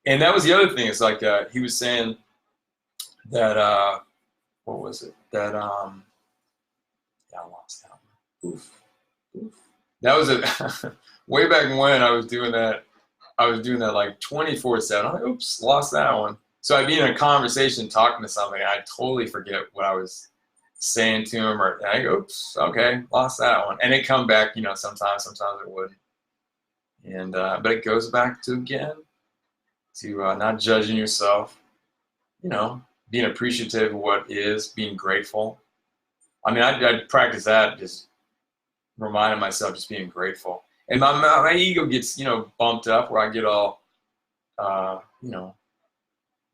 Speaker 1: And that was the other thing. It's like he was saying that what was it? That yeah, I lost that one. Oof. That was it. Way back when I was doing that like 24/7. I'm like, oops, lost that one. So I'd be in a conversation talking to somebody, and I'd totally forget what I was saying to him, or I go, oops, okay, lost that one. And it come back, you know, sometimes it wouldn't. And but it goes back to not judging yourself, you know, being appreciative of what is, being grateful. I mean, I'd practice that, just reminding myself, just being grateful. And my ego gets, you know, bumped up where I get all, you know,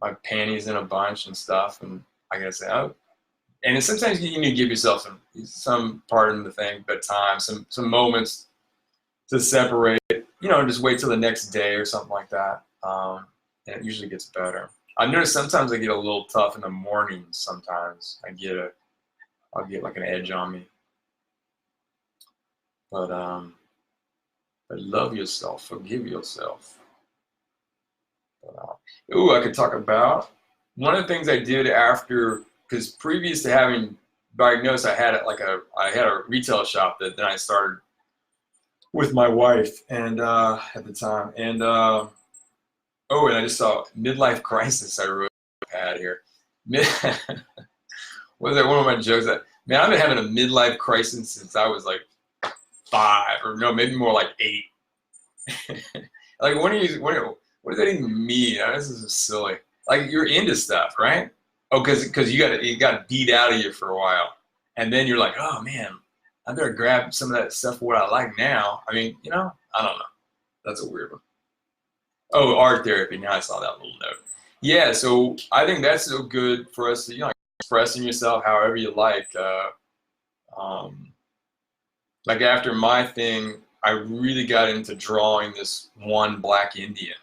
Speaker 1: my panties in a bunch and stuff. And I gotta say, oh, and sometimes you need to give yourself some part in the thing, but time, some moments to separate, you know, and just wait till the next day or something like that. And it usually gets better. I notice sometimes I get a little tough in the mornings. Sometimes I'll get like an edge on me. But love yourself, forgive yourself. Ooh, I could talk about one of the things I did after, because previous to having diagnosed, I had a retail shop that then I started with my wife and at the time, and and I just saw midlife crisis. I wrote a pad here. Was that one of my jokes? Man, I've been having a midlife crisis since I was like 5, or no, maybe more like 8. Like, what does that even mean? This is silly. Like, you're into stuff, right? Oh, because you got beat out of you for a while, and then you're like, oh man, I better grab some of that stuff for what I like now. I mean, you know, I don't know. That's a weird one. Oh, art therapy. Now I saw that little note. Yeah, so I think that's so good for us to, you know, expressing yourself however you like. Like after my thing, I really got into drawing this one black Indian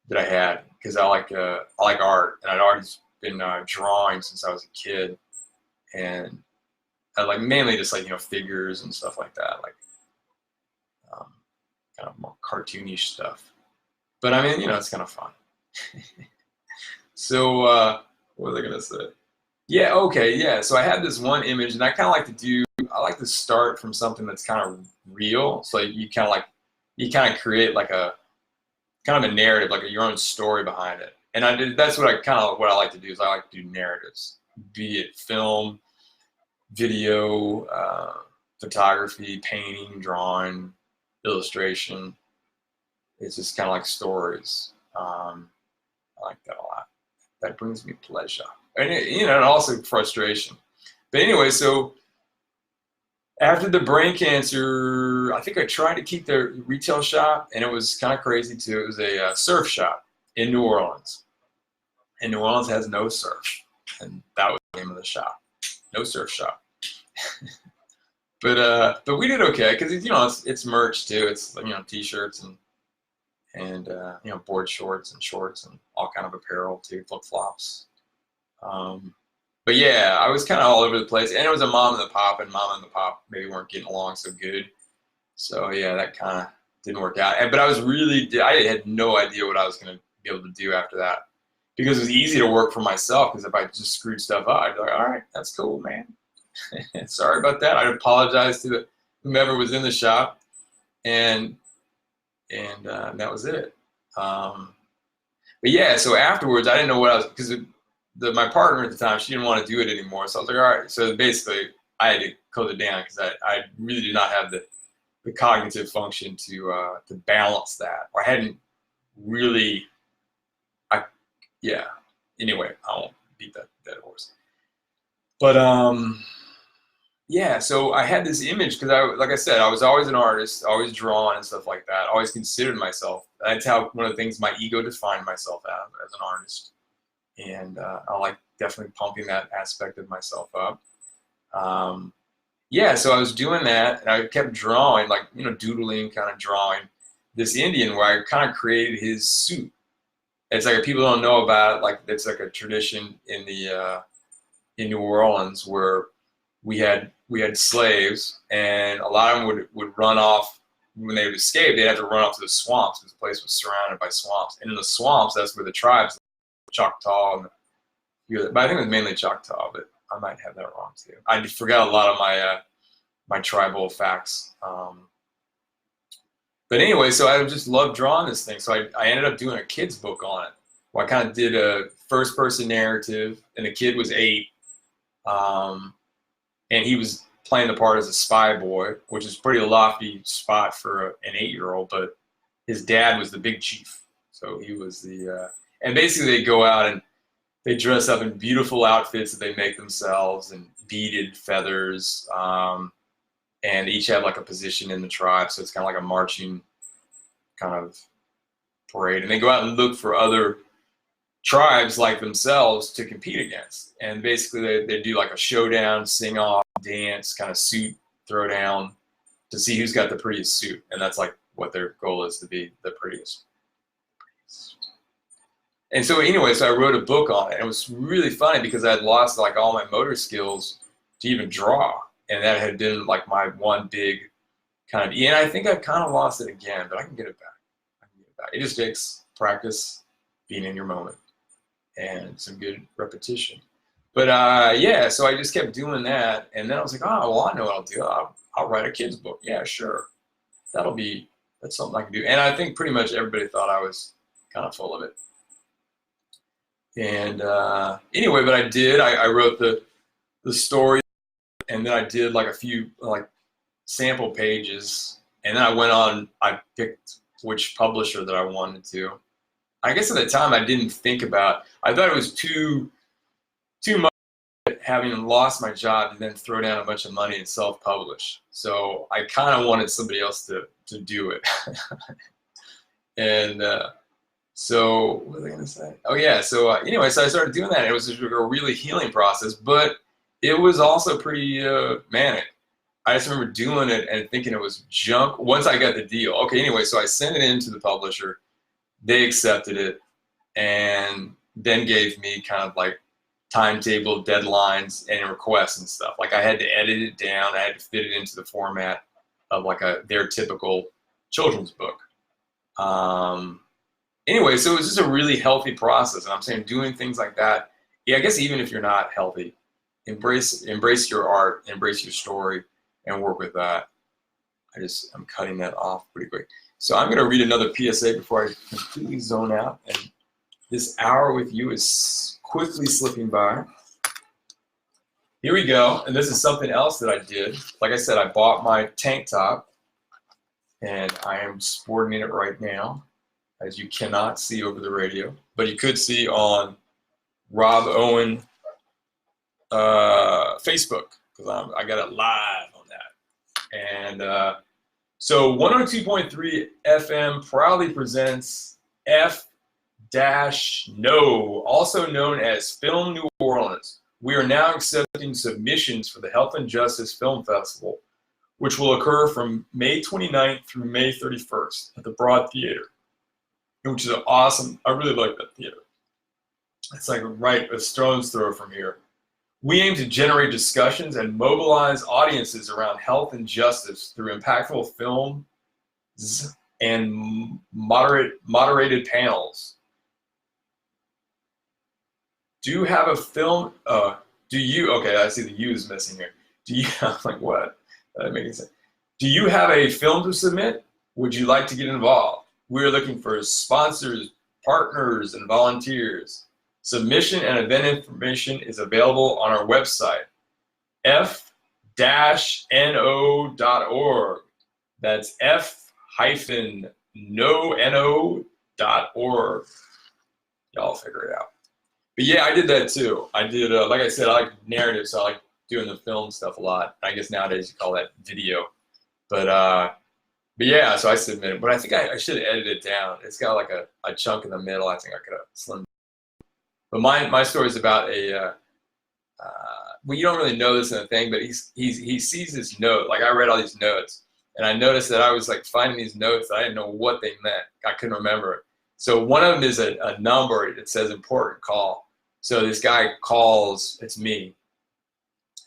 Speaker 1: that I had because I like art, and I'd always been drawing since I was a kid, and I like mainly just like, you know, figures and stuff like that, like kind of more cartoonish stuff. But I mean, you know, it's kind of fun. So what was I gonna say? Yeah, okay, yeah. So I had this one image, and I like to start from something that's kind of real. So you kind of create like a kind of a narrative, like your own story behind it. And that's what I like to do, is I like to do narratives, be it film, video, photography, painting, drawing, illustration. It's just kind of like stories. I like that a lot. That brings me pleasure, and you know, and also frustration. But anyway, so after the brain cancer, I think I tried to keep the retail shop, and it was kind of crazy too. It was a surf shop in New Orleans, and New Orleans has no surf, and that was the name of the shop, no surf shop. But we did okay because, you know, it's merch too. It's, you know, t-shirts and you know, board shorts and shorts and all kind of apparel too, flip-flops. But yeah, I was kind of all over the place, and it was a mom and the pop, and mom and the pop maybe weren't getting along so good. So yeah, that kind of didn't work out. But I had no idea what I was going to be able to do after that, because it was easy to work for myself, because if I just screwed stuff up, I'd be like, all right, that's cool, man. Sorry about that. I'd apologize to whomever was in the shop. and that was it. But yeah, so afterwards, I didn't know what I was, because my partner at the time, she didn't want to do it anymore. So I was like, all right. So basically, I had to close it down because I really did not have the cognitive function to balance that. Or I hadn't really, yeah. Anyway, I won't beat that horse. But yeah, so I had this image because like I said, I was always an artist, always drawing and stuff like that. Always considered myself. That's how one of the things my ego defined myself as an artist, and I like definitely pumping that aspect of myself up. Yeah, so I was doing that, and I kept drawing, like doodling, kind of drawing this Indian where I kind of created his suit. It's like people don't know about it, like it's like a tradition in the in New Orleans where we had slaves, and a lot of them would run off when they would escape. They'd have to run off to the swamps because the place was surrounded by swamps. And in the swamps, that's where the tribes, Choctaw, but I think it was mainly Choctaw, but I might have that wrong too. I forgot a lot of my my tribal facts. But anyway, so I just loved drawing this thing. So I ended up doing a kid's book on it. Well, I kind of did a first-person narrative, and the kid was 8. And he was playing the part as a spy boy, which is a pretty lofty spot for an 8-year-old, but his dad was the big chief. So he was the, and basically they go out and they dress up in beautiful outfits that they make themselves and beaded feathers. And they each have like a position in the tribe. So it's kind of like a marching kind of parade. And they go out and look for other tribes like themselves to compete against, and basically they do like a showdown, sing off, dance, kind of suit throwdown to see who's got the prettiest suit, and that's like what their goal is, to be the prettiest. And so anyway, so I wrote a book on it, and it was really funny because I had lost like all my motor skills to even draw, and that had been like my one big kind of, and I think I kind of lost it again, but I can get it back. It just takes practice, being in your moment, and some good repetition. But yeah, so I just kept doing that, and then I was like, oh, well, I know what I'll do. I'll write a kid's book. Yeah, sure. That's something I can do. And I think pretty much everybody thought I was kind of full of it. And anyway, but I did. I wrote the story, and then I did like a few like sample pages, and then I went on. I picked which publisher that I wanted to. I guess at the time I didn't think about. I thought it was too much, having lost my job and then throw down a bunch of money and self-publish. So I kind of wanted somebody else to do it. And so what was I going to say? Oh yeah. So anyway, so I started doing that. And it was just a really healing process, but it was also pretty manic. I just remember doing it and thinking it was junk once I got the deal. Okay, anyway, so I sent it in to the publisher. They accepted it and then gave me kind of like timetable, deadlines, and requests and stuff. Like I had to edit it down. I had to fit it into the format of like their typical children's book. Anyway, so it was just a really healthy process. And I'm saying doing things like that, yeah, I guess even if you're not healthy, embrace your art, embrace your story, and work with that. I'm cutting that off pretty quick. So I'm going to read another PSA before I completely zone out. And this hour with you is quickly slipping by. Here we go. And this is something else that I did. Like I said, I bought my tank top, and I am sporting it right now, as you cannot see over the radio, but you could see on Rob Owen Facebook, because I got it live on that. And so 102.3 FM proudly presents F-No, also known as Film New Orleans. We are now accepting submissions for the Health and Justice Film Festival, which will occur from May 29th through May 31st at the Broad Theater, which is awesome. I really like that theater. It's like right a stone's throw from here. We aim to generate discussions and mobilize audiences around health and justice through impactful films and moderated panels. Do you have a film? Okay, I see the U is missing here. I'm like, what? That doesn't make any sense. Do you have a film to submit? Would you like to get involved? We're looking for sponsors, partners, and volunteers. Submission and event information is available on our website, f-no.org. That's f-no.org. Y'all figure it out. But yeah, I did that too. I did, like I said, I like narrative, so I like doing the film stuff a lot. I guess nowadays you call that video. But yeah, so I submitted. But I think I should have edited it down. It's got like a chunk in the middle. I think I could have slimmed. But my story is about well, you don't really know this in the thing, but he sees this note. Like I read all these notes, and I noticed that I was like finding these notes. I didn't know what they meant. I couldn't remember it. So one of them is a number that says important call. So this guy calls. It's me,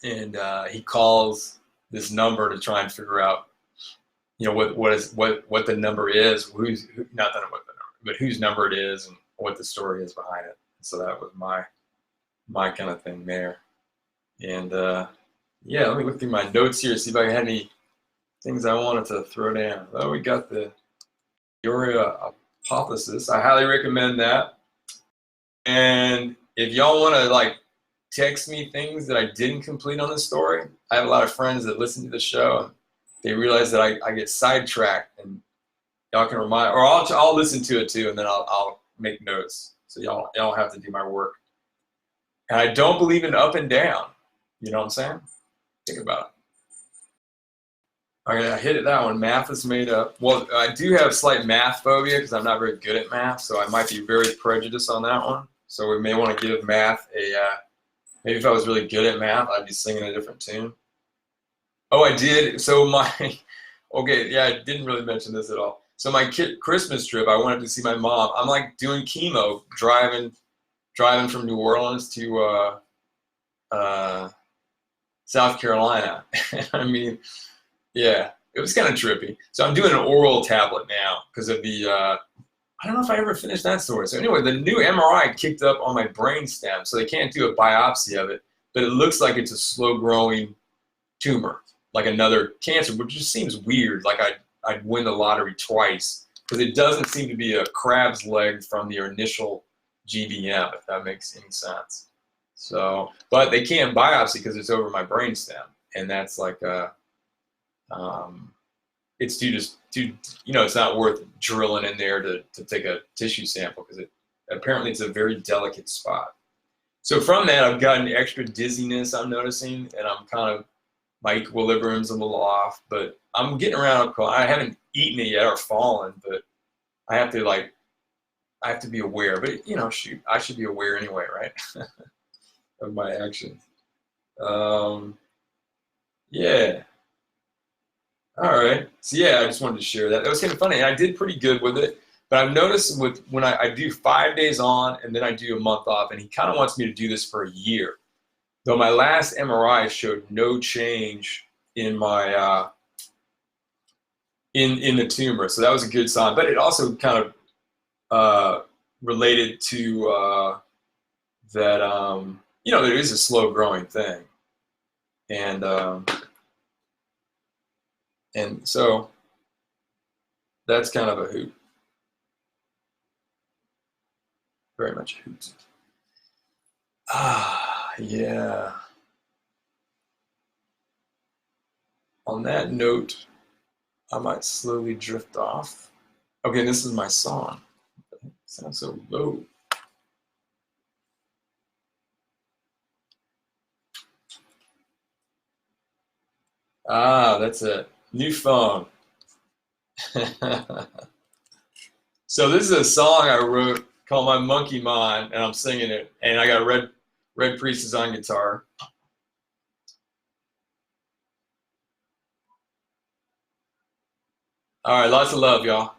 Speaker 1: and he calls this number to try and figure out, what the number is. Not that what the number, but whose number it is, and what the story is behind it. So that was my kind of thing there. And yeah, let me look through my notes here, see if I had any things I wanted to throw down. Oh, we got the Peoria hypothesis. I highly recommend that. And if y'all want to like text me things that I didn't complete on the story, I have a lot of friends that listen to the show, and they realize that I get sidetracked, and y'all can remind, or I'll listen to it too, and then I'll make notes. So y'all have to do my work. And I don't believe in up and down. You know what I'm saying? Think about it. All right, I hit it that one. Math is made up. Well, I do have slight math phobia because I'm not very good at math, so I might be very prejudiced on that one. So we may want to give math a, maybe if I was really good at math, I'd be singing a different tune. Oh, I did. So okay, yeah, I didn't really mention this at all. So my Christmas trip, I wanted to see my mom. I'm like doing chemo, driving from New Orleans to South Carolina. I mean, yeah, it was kind of trippy. So I'm doing an oral tablet now because of the, I don't know if I ever finished that story. So anyway, the new MRI kicked up on my brain stem, so they can't do a biopsy of it, but it looks like it's a slow-growing tumor, like another cancer, which just seems weird. Like I'd win the lottery twice, because it doesn't seem to be a crab's leg from the initial GBM, if that makes any sense. So, but they can't biopsy because it's over my brainstem, and that's like it's it's not worth drilling in there to take a tissue sample, because apparently it's a very delicate spot. So from that, I've gotten extra dizziness, I'm noticing, and I'm kind of, my equilibrium's a little off, but I'm getting around. I haven't eaten it yet or fallen, but I have to be aware. But shoot, I should be aware anyway, right? Of my actions. Yeah. All right. So yeah, I just wanted to share that. That was kind of funny, and I did pretty good with it. But I've noticed when I do 5 days on and then I do a month off, and he kind of wants me to do this for a year. Though my last MRI showed no change in my in the tumor, so that was a good sign. But it also kind of related to that there is a slow growing thing, and so that's kind of a hoot, very much a hoot. Yeah. On that note, I might slowly drift off. Okay, this is my song. It sounds so low. That's it. New phone. So this is a song I wrote called My Monkey Mind, and I'm singing it. And I got Red Priest is on guitar. All right, lots of love, y'all.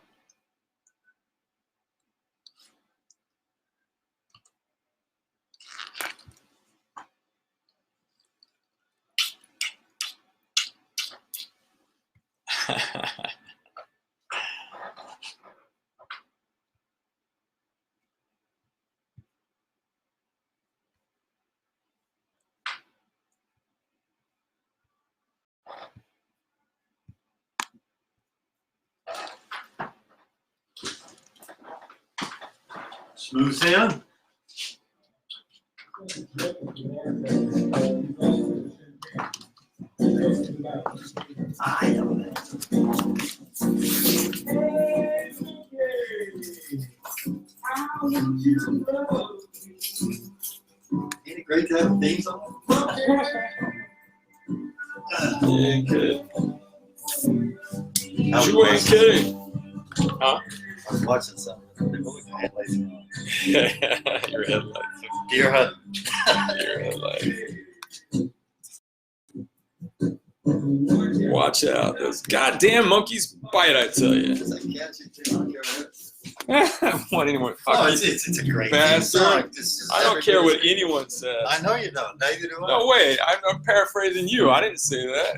Speaker 2: Smooth sound. I know that. Ain't it great to have a theme song?
Speaker 1: Yeah, good.
Speaker 2: I was
Speaker 1: You ain't kidding. Huh?
Speaker 2: I was watching something. They're moving my headlights on.
Speaker 1: Your headlights.
Speaker 2: Deer hunting.
Speaker 1: Your headlights. Watch out. Those goddamn monkeys bite, I tell you.
Speaker 2: It's like catching too. I don't care what it is.
Speaker 1: I want anyone
Speaker 2: Oh,
Speaker 1: fucking
Speaker 2: it's a great
Speaker 1: bastard.
Speaker 2: theme song. This is
Speaker 1: I don't care
Speaker 2: everybody's-
Speaker 1: what anyone says.
Speaker 2: I know you don't. Neither do I.
Speaker 1: No way. I'm paraphrasing you. I didn't say that.